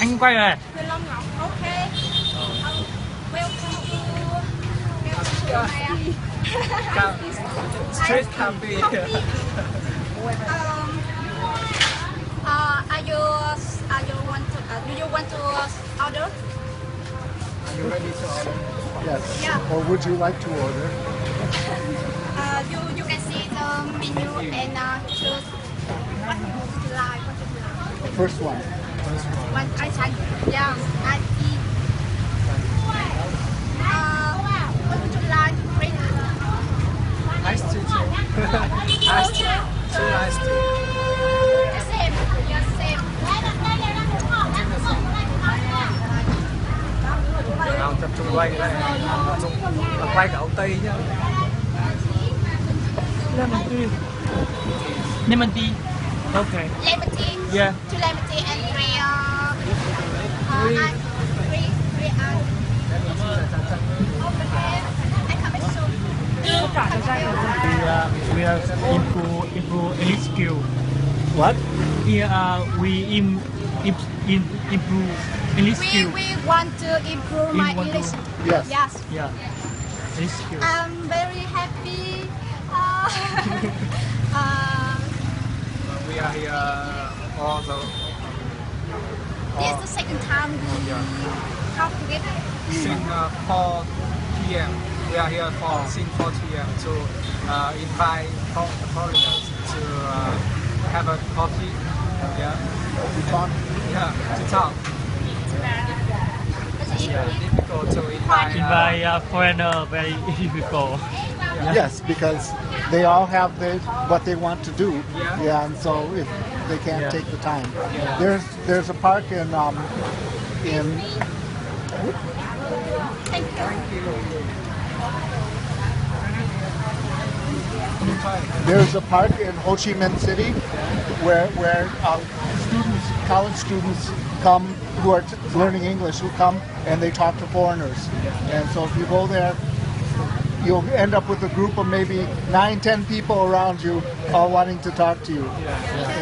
Anh quay rồi. Okay. Welcome to Street cafe. do you want to order? Are you ready to order? Yes. Yeah. Or would you like to order? You can see the menu and choose what would you like. The first one. One I like. Yeah. I eat. What would you like? Drink? Iced tea too. Iced tea. Two iced tea. The same. Yes, same. Nào tập trung quay đây. Tập trung quay cả ông Tây nhá. Lemon tea. Lemon tea. Okay. Lemon tea. Yeah. Two lemon tea and three I come back soon. We are improve English skill. What? Here we improve English skill. We want to improve my want to- English. Yes. Yes. Yeah. English skill. I'm very happy. We are here all the This is the second time we come together. since 4 p.m. We are here since 4 p.m. to invite foreigners to have a coffee. Yeah. To talk? Yeah. To talk. Yeah. Difficult to invite. Invite foreigner very difficult. Yes, because they all have what they want to do. Yeah. And so if they can't Yeah. take the time. Yeah. There's a park in Thank you. There's a park in Ho Chi Minh City where college students come who are learning English, who come and they talk to foreigners. And so if you go there, you'll end up with a group of maybe 9-10 people around you all wanting to talk to you.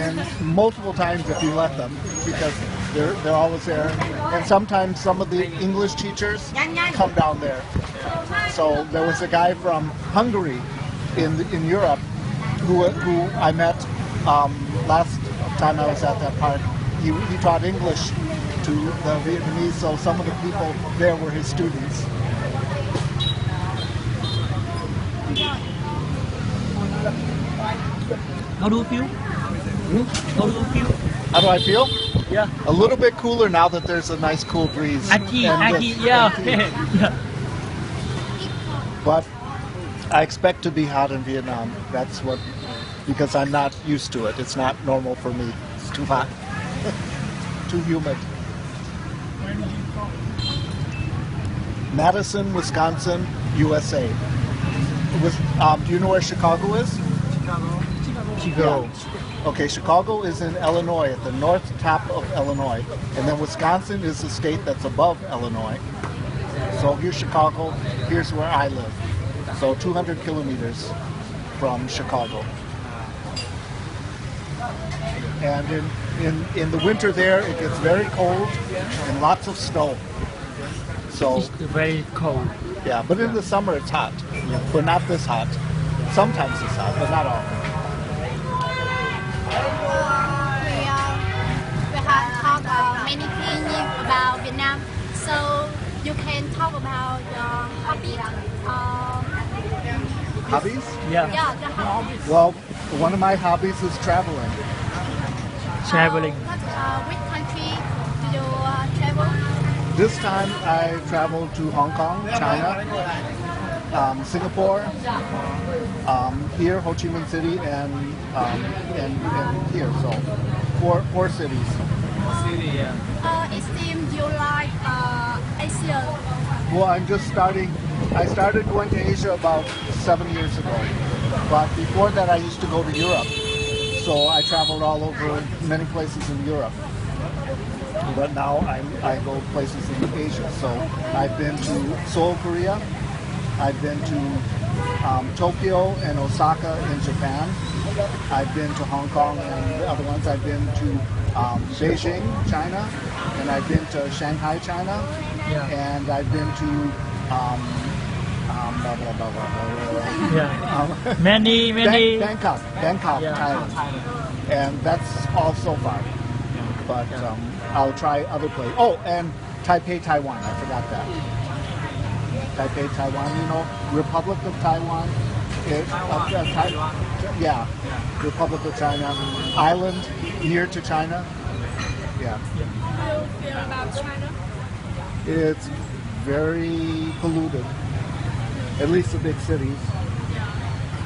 And multiple times if you let them, because they're always there. And sometimes some of the English teachers come down there. So there was a guy from Hungary in Europe who I met last time I was at that park. He taught English to the Vietnamese, so some of the people there were his students. How do you feel? How do you feel? How do I feel? Yeah. A little bit cooler now that there's a nice cool breeze. Aki, And Aki, this- yeah. Yeah. But I expect to be hot in Vietnam. That's what, because I'm not used to it. It's not normal for me. It's too hot. Too humid. Madison, Wisconsin, USA. Do you know where Chicago is? Chicago. Okay, Chicago is in Illinois, at the north top of Illinois. And then Wisconsin is the state that's above Illinois. So here's Chicago, here's where I live. So 200 kilometers from Chicago. And in the winter there, it gets very cold and lots of snow. So, It's very cold. yeah, but in the summer it's hot. But not this hot. Sometimes it's hot, but not often. We have talked many things about Vietnam. So you can talk about your hobby. Hobbies? Yeah. Yeah, the hobby. Well, one of my hobbies is traveling. Traveling. Which country do you travel? This time I traveled to Hong Kong, China, Singapore, here, Ho Chi Minh City, and here. So four cities. City, yeah. It seems you like Asia. Well, I'm just starting. I started going to Asia about 7 years ago. But before that, I used to go to Europe. So I traveled all over many places in Europe. But now I go places in Asia. So I've been to Seoul, Korea. I've been to Tokyo and Osaka in Japan. I've been to Hong Kong, and the other ones I've been to Beijing, China, and I've been to Shanghai, China, Yeah. and I've been to blah, blah, blah, blah, blah, Yeah. Many. Bangkok, Yeah. Thailand, and that's all so far. But I'll try other places. Oh, and Taipei, Taiwan. I forgot that. Taipei, Taiwan. You know, Republic of Taiwan. Yeah, Republic of China. Island near to China. Yeah. How do you feel about China? It's very polluted. At least the big cities.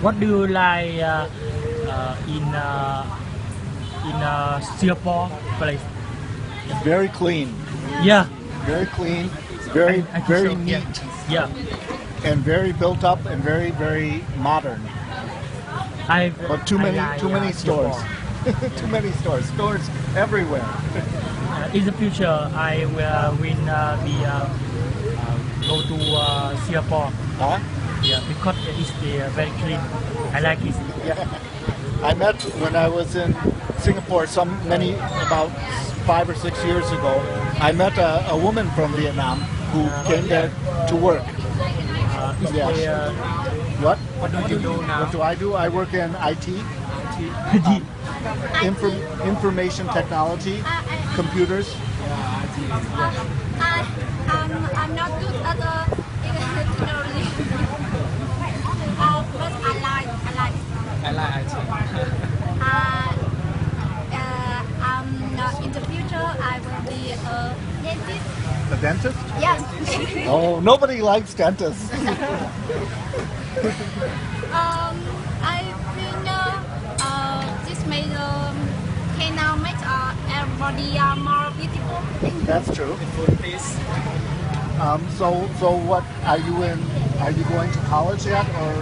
What do you like in Singapore place? It's very clean. Yeah. Very clean. Very I think very so, yeah. neat. Yeah. And very built up and very very modern. But too many stores. Too many stores. Stores everywhere. In the future, I will go to Singapore. Huh? Yeah, because it's very clean. I like it. Yeah. I met when I was in Singapore about 5 or 6 years ago. I met a woman from Vietnam who came there to work. It's Yeah. What? What do you do now? What do I do? I work in IT, information technology, computers. I'm not good at technology. But I like I like IT. in the future I will be a dentist. A dentist? Yes. Oh, nobody likes dentists. I think this made can now make everybody more beautiful. That's true. Food, please. So what are you in? Are you going to college yet, or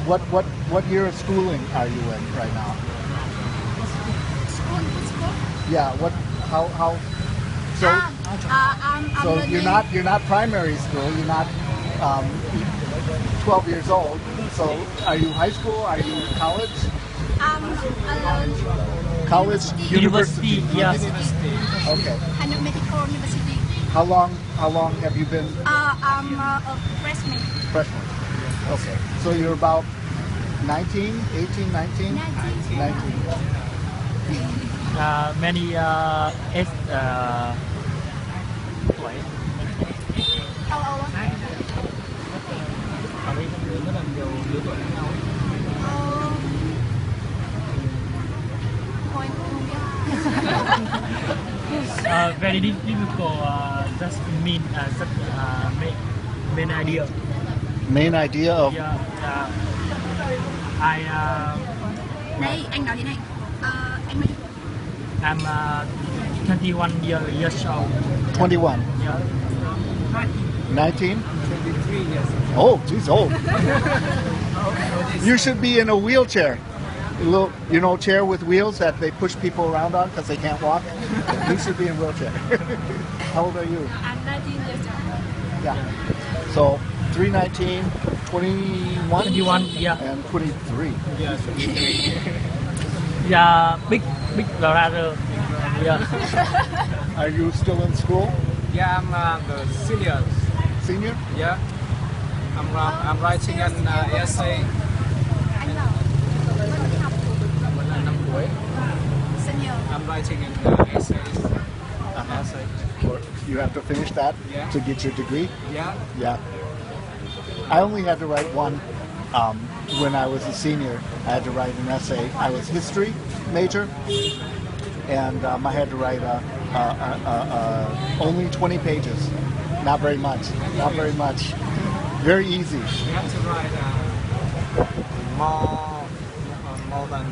what year of schooling are you in right now? School. Yeah. How? So I'm so learning. you're not primary school. You're not 12 years old. So are you high school? Are you college? College, University. Yes. University. Okay. Medical University. How long have you been I'm a freshman. freshman? Okay. So you're about 19, 18, 19? 19. Many tuổi. Ở đây con người rất là nhiều lứa tuổi khác nhau. Very difficult. Just main idea. Main idea of Yeah. Đây, anh nói thế này. Anh nói I'm 21 years old. 21, Yeah. 19. 23 years. Oh, she's old. You should be in a wheelchair. A little, chair with wheels that they push people around on because they can't walk. You should be in a wheelchair. How old are you? I'm 19 years old. Yeah. So 319, 21, 21, yeah. and 23. Yes. Yeah, big brother. Yeah. Are you still in school? Yeah, I'm the senior. Senior? Yeah. I'm writing an essay. Anh bảo vẫn học When I'm năm cuối. senior. I'm writing an essay. Essay. Or you have to finish that Yeah. to get your degree? Yeah. Yeah. I only had to write one when I was a senior. I had to write an essay. I was history major, and I had to write only 20 pages. Not very much. Not very much. Very easy. You have to write more than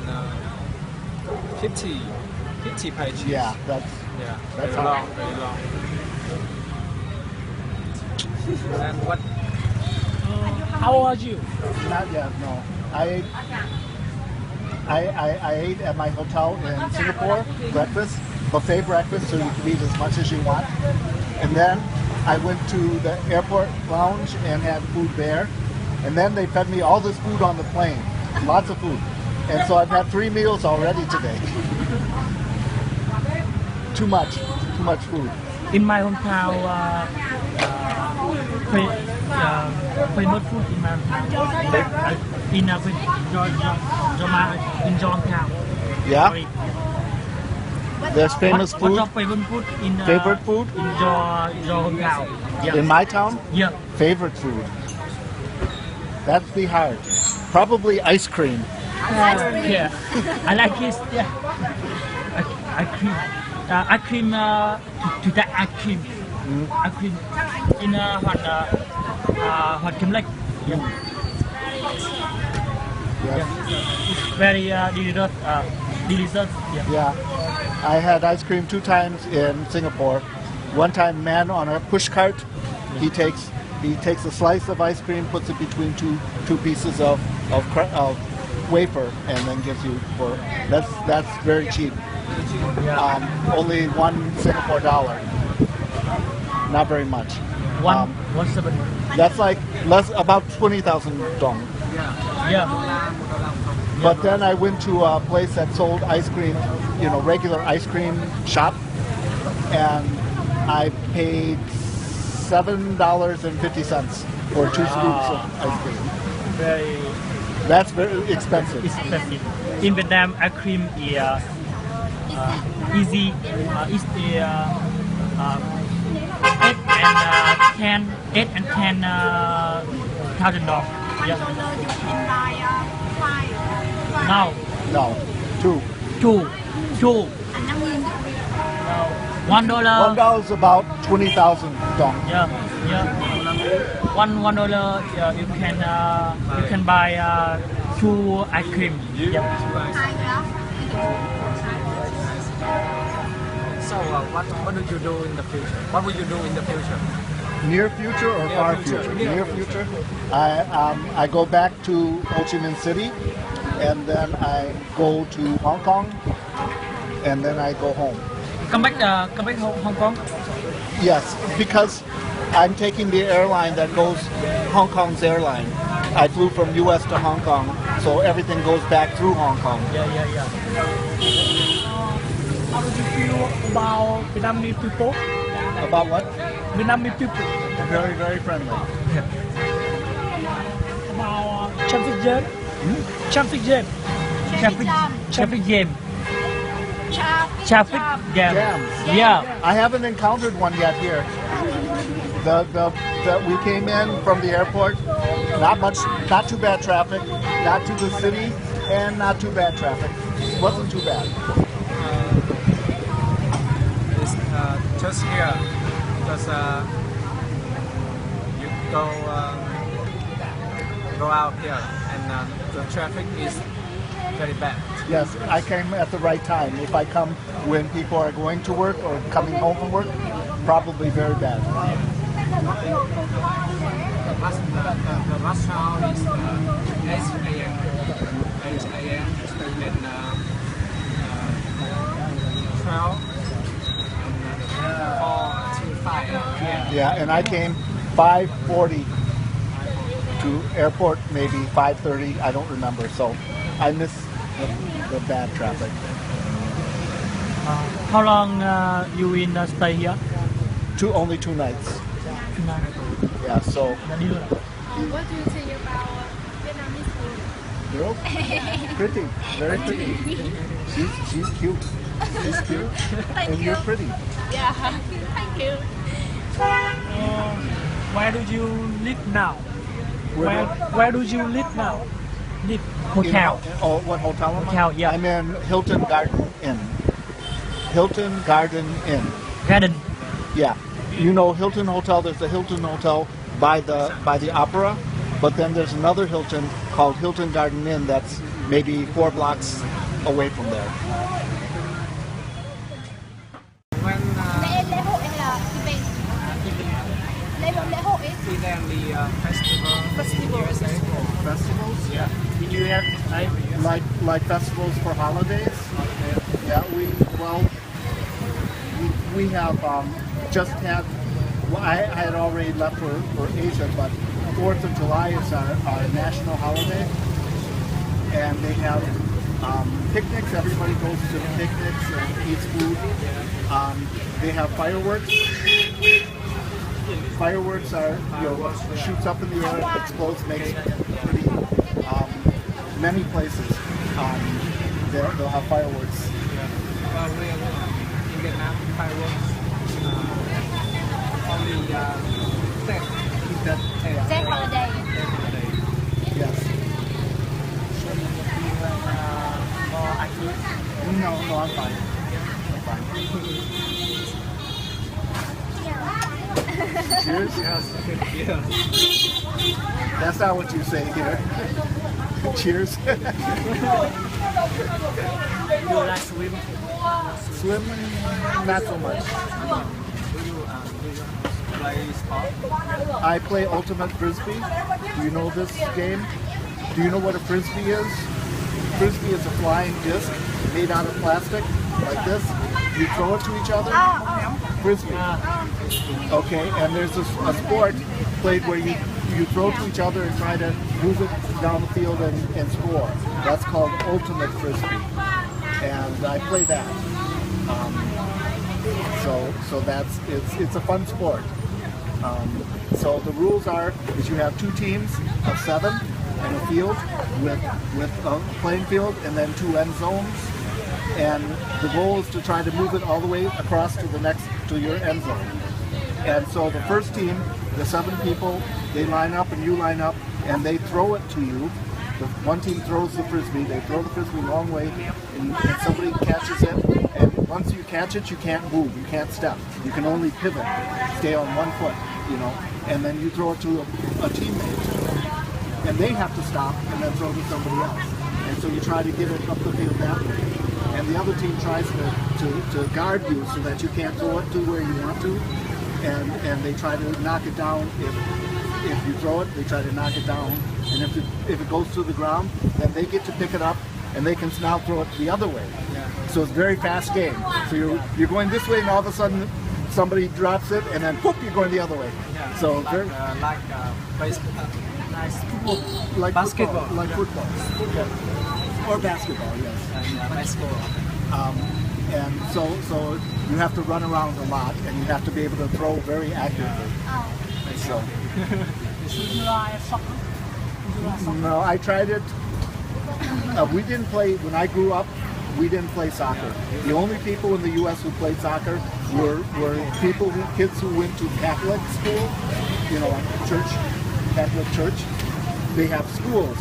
50 pages. Yeah, Yeah. that's Very how- long. Very long. And what? How old are you? not yet. No, I ate at my hotel in Singapore buffet breakfast, so you can eat as much as you want. And then I went to the airport lounge and had food there. And then they fed me all this food on the plane, lots of food. And so I've had 3 meals already today. Too much food. In my hometown, famous food in my hometown. In Georgetown. Yeah? Sorry. There's famous What's your food favorite food in Favorite food? in your hometown? Yeah. in my town. Yeah. Favorite food. That'd be hard. Probably ice cream. Yeah. I like it. Yeah. Ice cream. To that ice cream. Ice cream in hot Kimlek. Yeah. Yes. It's very delicious. Delicious. Yeah. Yeah. I had ice cream 2 times in Singapore. One time, man on a push cart, he takes a slice of ice cream, puts it between two pieces of wafer, and then gives you for that's very cheap. Only $1 Singapore dollar. Not very much. One seven. That's like about 20,000 dong. Yeah. But then I went to a place that sold ice cream, regular ice cream shop, and I paid $7.50 for 2 scoops of ice cream. Very That's very expensive. expensive. In Vietnam, ice cream is easy. It's the 8 and 10 thousand dollars. $1 Yeah. you can buy 5. Now, No, 2. two. And 5,000 $1. $1 is about 20,000 dong. Yeah. $1. You can buy 2 ice cream. Yeah. So what do you do in the future? What will you do in the future? Near future or Near far future. future? Near Near future. I go back to Ho Chi Minh City, and then I go to Hong Kong, and then I go home. Come back Hong Kong. Yes, because I'm taking the airline that goes Hong Kong's airline. I flew from U.S. to Hong Kong, so everything goes back through Hong Kong. Yeah. How do you feel about Vietnamese people? About what? Vietnamese people. Very, very friendly. About traffic jam. Traffic jam. Traffic jam. Traffic Jam. Jams. Yeah. I haven't encountered one yet here. We came in from the airport. Not too bad traffic. Not to the city, and not too bad traffic. Wasn't too bad. It's just here because you go out here and the traffic is very bad. Yes, I came at the right time. If I come when people are going to work or coming home from work, probably very bad. The rush hour is 8 a.m. 8 a.m. and 12 and 4 to 5 p.m. Yeah, and I came 5:40 to airport, maybe 5:30. I don't remember, so I missed the bad traffic. How long you in stay here? Only 2 nights. Tonight. Yeah, so What do you think about Vietnamese food? girl, pretty, very pretty. She's cute. She's cute, and you're pretty. Yeah, thank you. Where do you live now? Where- Where do you live now? Live. Hotel. What hotel am I? Hotel, yeah. I'm in Hilton Garden Inn. Hilton Garden Inn. Garden. Yeah. You know Hilton Hotel, there's a Hilton Hotel by the opera, but then there's another Hilton called Hilton Garden Inn that's maybe 4 blocks away from there. When Lễ hội hay là event? Lễ hội ấy. Vietnam the festival in USA. Festivals? Yeah. In US, Like festivals for holidays? Yeah, we have just had, I had already left for Asia, but 4th of July is our national holiday, and they have Picnics, everybody goes to picnics and eats food. They have fireworks. Fireworks are, shoots up in the air, explodes, makes pretty, many places. They'll have fireworks. Well, we in Vietnam, fireworks only Day holiday. Yes. No, I'm fine. I'm fine. Cheers? Yes. That's not what you say here. Cheers. You like swim? Swim? Not so much. Do you play sport? I play ultimate frisbee. Do you know this game? Do you know what a frisbee is? Frisbee is a flying disc made out of plastic, like this. You throw it to each other. Frisbee. Okay, and there's a sport played where you throw to each other and try to move it down the field and score. That's called ultimate frisbee, and I play that. So that's it's a fun sport. So the rules is you have 2 teams of 7 in a field with a playing field and then 2 end zones, and the goal is to try to move it all the way across to your end zone. And so the first team, the 7 people, they line up and you line up and they throw it to you. The one team throws the frisbee, they throw the frisbee a long way and somebody catches it, and once you catch it you can't move, you can't step. You can only pivot, stay on one foot, and then you throw it to a teammate and they have to stop and then throw to somebody else. And so you try to get it up the field that way. And the other team tries to guard you so that you can't throw it to where you want to. And they try to knock it down. If you throw it, they try to knock it down. And if it goes to the ground, then they get to pick it up and they can now throw it the other way. Yeah. So it's a very fast game. So you're going this way and all of a sudden somebody drops it and then whoop, you're going the other way. Yeah. So like baseball. like basketball. Football, like football. Yeah. Or basketball, yes. Basketball. And so you have to run around a lot and you have to be able to throw very accurately. So, You like soccer? no, I tried it. We didn't play, when I grew up, we didn't play soccer. The only people in the U.S. who played soccer were kids who went to Catholic school, church, Catholic church. They have schools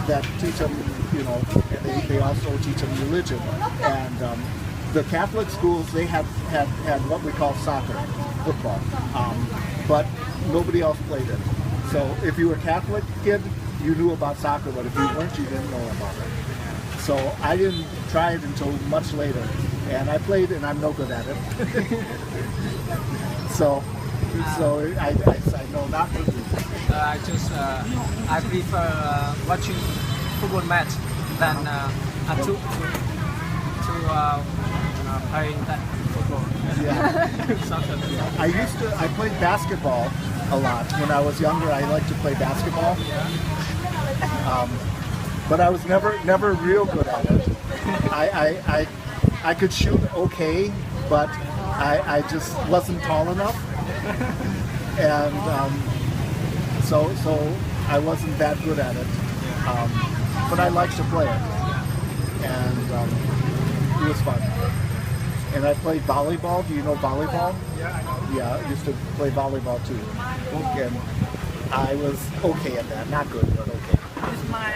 that teach them, and they also teach them religion. And the Catholic schools, they had what we call soccer, football, but nobody else played it. So if you were a Catholic kid, you knew about soccer, but if you weren't, you didn't know about it. So I didn't try it until much later, and I played, and I'm no good at it. so I know not to do. I prefer watching football match than to playing that football. Yeah. I played basketball a lot. When I was younger, I liked to play basketball. But I was never real good at it. I could shoot okay, but I just wasn't tall enough. And so I wasn't that good at it. But I liked to play it. And it was fun. And I played volleyball. Do you know volleyball? Yeah, I know. Yeah, I used to play volleyball too. And I was okay at that. Not good, but okay. It's my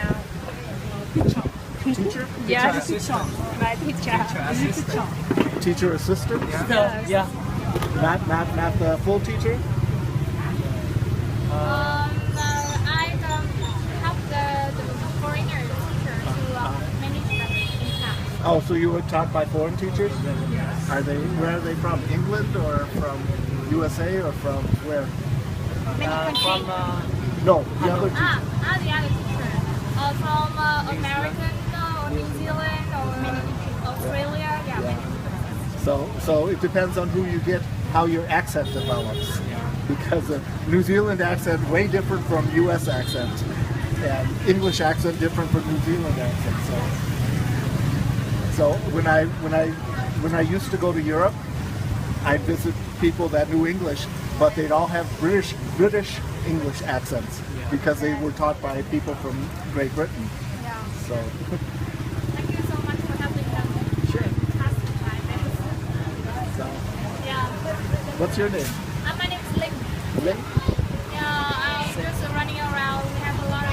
teacher. Teacher? Yeah, teacher. My teacher. Teacher assistant? Yeah. Not the full teacher? I help the foreigner teacher to manage them in class. Oh, so you were taught by foreign teachers? Where are they from? England or from USA or from where? Many countries. No, the other teacher. The other teacher. From American or New Zealand or Australia. Yeah, many. So it depends on who you get, how your accent develops. Because the New Zealand accent way different from US accent, and English accent different from New Zealand accent. So So when I used to go to Europe, I'd visit people that knew English, but they'd all have British English accents because they were taught by people from Great Britain. Yeah. So Thank you so much for helping them. sure. Pass the time. So, Yeah. what's your name? My name is Ling. Lynn? Yeah, I'm just running around. We have a lot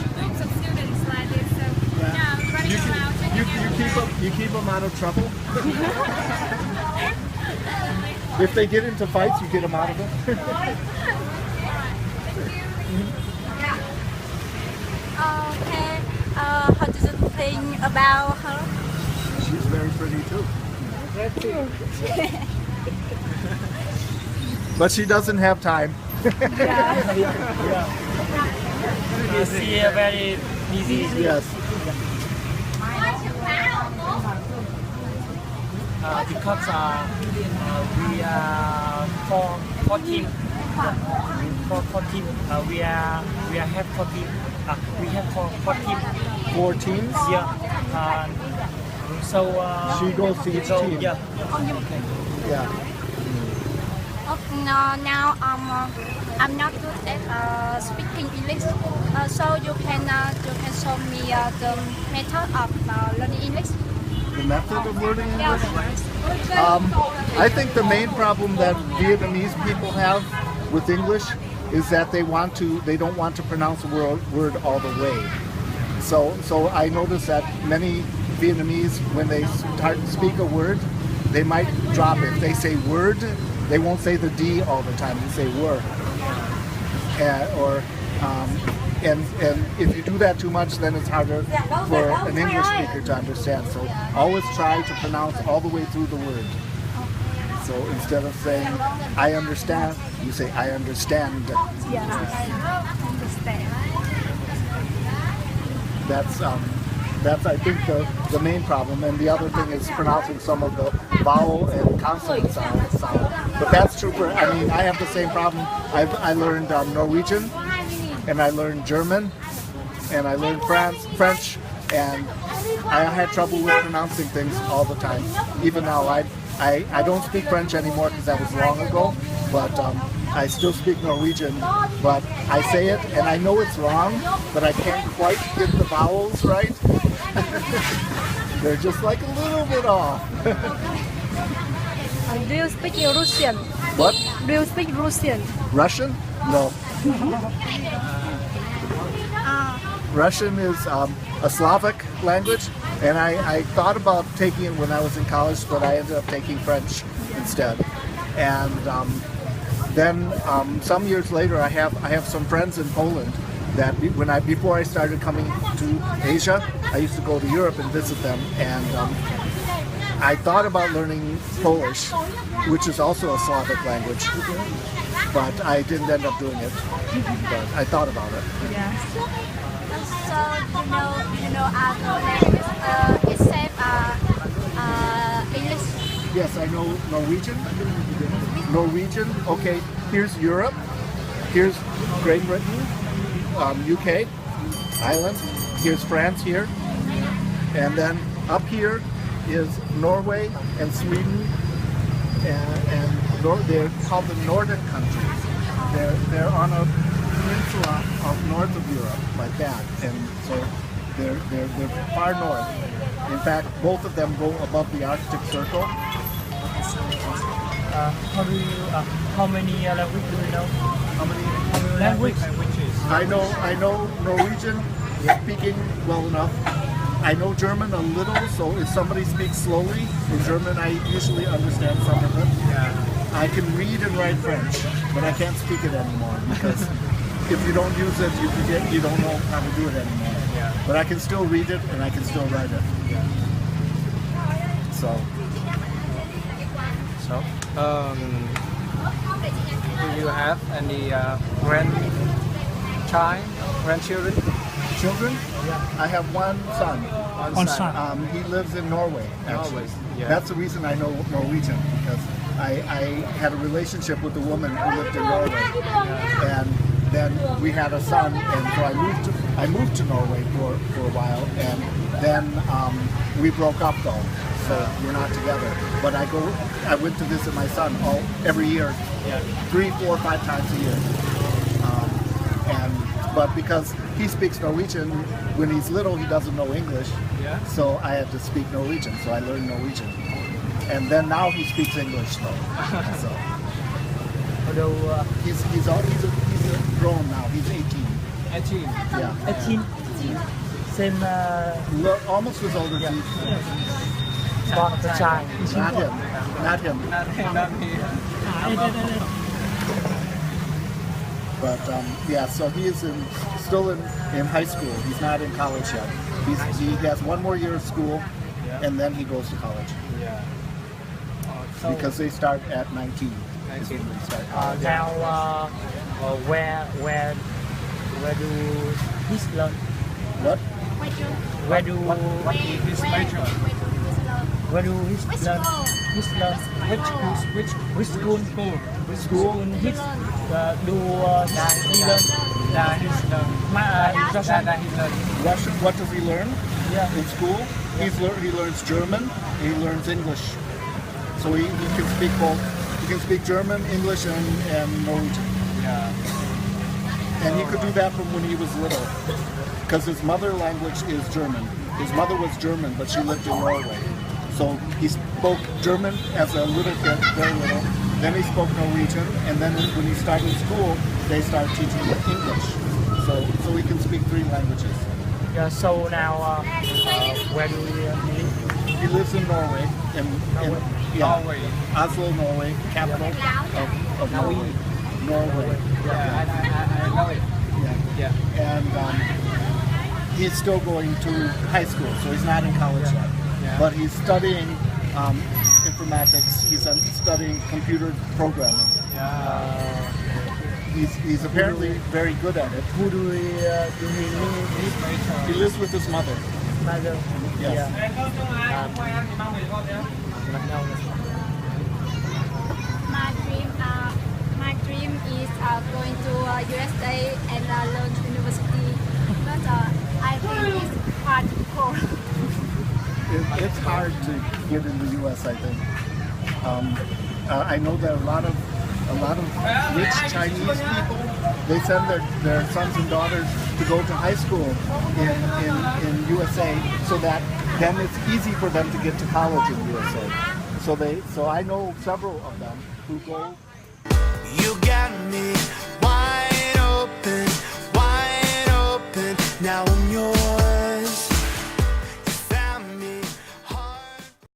of groups of students like this. So yeah, I'm running around. You keep them out of trouble. If they get into fights, you get them out of it. Okay. How do you think about her? She's very pretty too. But she doesn't have time. She very busy. Yes. Because we are four team. For team, we have 4 team. We have four team. 4 teams. Yeah. So She goes to each team. Yeah. Yeah. Now I'm not good at speaking English. So you can show me the method of learning English. The method of learning Yeah. English. I think the main problem that Vietnamese people have with English is that they don't want to pronounce a word all the way. So I notice that many Vietnamese, when they start to speak a word, they might drop it. They say word, they won't say the D all the time. They say word. And if you do that too much, then it's harder for an English speaker to understand. So always try to pronounce all the way through the word. So instead of saying I understand, you say I understand. Yeah, I understand. That's I think the main problem, and the other thing is pronouncing some of the vowel and consonant sound. But that's true for. I mean, I have the same problem. I learned Norwegian, and I learned German, and I learned French, and I had trouble with pronouncing things all the time. Even now, I don't speak French anymore because that was long ago, but I still speak Norwegian, but I say it and I know it's wrong, but I can't quite get the vowels right. They're just like a little bit off. Do you speak Russian? What? Do you speak Russian? Russian? No. Russian is a Slavic language, and I thought about taking it when I was in college, but I ended up taking French instead. And then some years later, I have some friends in Poland that before I started coming to Asia, I used to go to Europe and visit them, and I thought about learning Polish, which is also a Slavic language, but I didn't end up doing it. But I thought about it. Yeah. So you know other languages except English. Yes, I know Norwegian. Norwegian. Okay, here's Europe. Here's Great Britain, UK, Ireland. Here's France here, and then up here is Norway and Sweden, and they're called the Nordic countries. They're on a peninsula of north of Europe, like that, and so they're far north. In fact, both of them go above the Arctic Circle. How many languages do you know? How many Languages. I know Norwegian, speaking well enough. I know German a little, so if somebody speaks slowly in German, I usually understand some of it. Yeah. I can read and write French, but I can't speak it anymore because if you don't use it, you forget, you don't know how to do it anymore. Yeah. But I can still read it and I can still write it. So. Do you have any grandchildren? Children? Yeah. I have one son. One son. He lives in Norway, actually. Norway, yeah. That's the reason I know Norwegian, because I had a relationship with a woman who lived in Norway. And then we had a son, and so I moved I moved to Norway for a while, and then we broke up though, so we're not together. But I went to visit my son every year, 3, 4, 5 times a year. But because he speaks Norwegian, when he's little he doesn't know English, so I had to speak Norwegian, so I learned Norwegian. And then now he speaks English though. So he's grown now. He's 18. 18. Yeah. 18. Same Almost as old as you. born of the child. Not him. Not him. Not me. But yeah, so he is still in high school. He's not in college yet. He has one more year of school, and then he goes to college. Yeah. Because they start at 19. 19. Now, where do he learn? What? Where do What is his major? where do he learn? His learn which school? Which school? His do he learn? What does he learn? Yeah. In school? He learns German. He learns English. So he can speak both. He can speak German, English, and Norwegian. Yeah. And he could do that from when he was little, because his mother language is German. His mother was German, but she lived in Norway. So he spoke German as a little kid, very little. Then he spoke Norwegian, and then when he started school, they started teaching him English. So he can speak 3 languages. Yeah. So now, where do he live? He lives in Norway, in Norway. Oslo, Norway, capital of Norway. Norway. Yeah, I know it. Yeah. Yeah. And he's still going to high school, so he's not in college yet. Yeah. But he's studying informatics. He's studying computer programming. Yeah. He's apparently very good at it. Who do he live? His major. He lives with his mother. Mother. Yes. My dream is going to USA and learn university. But I think it's hard to go. It's hard to get in the U.S. I think. I know that a lot of rich Chinese people, they send their sons and daughters to go to high school in USA, so that then it's easy for them to get to college in USA. So I know several of them who go. You got me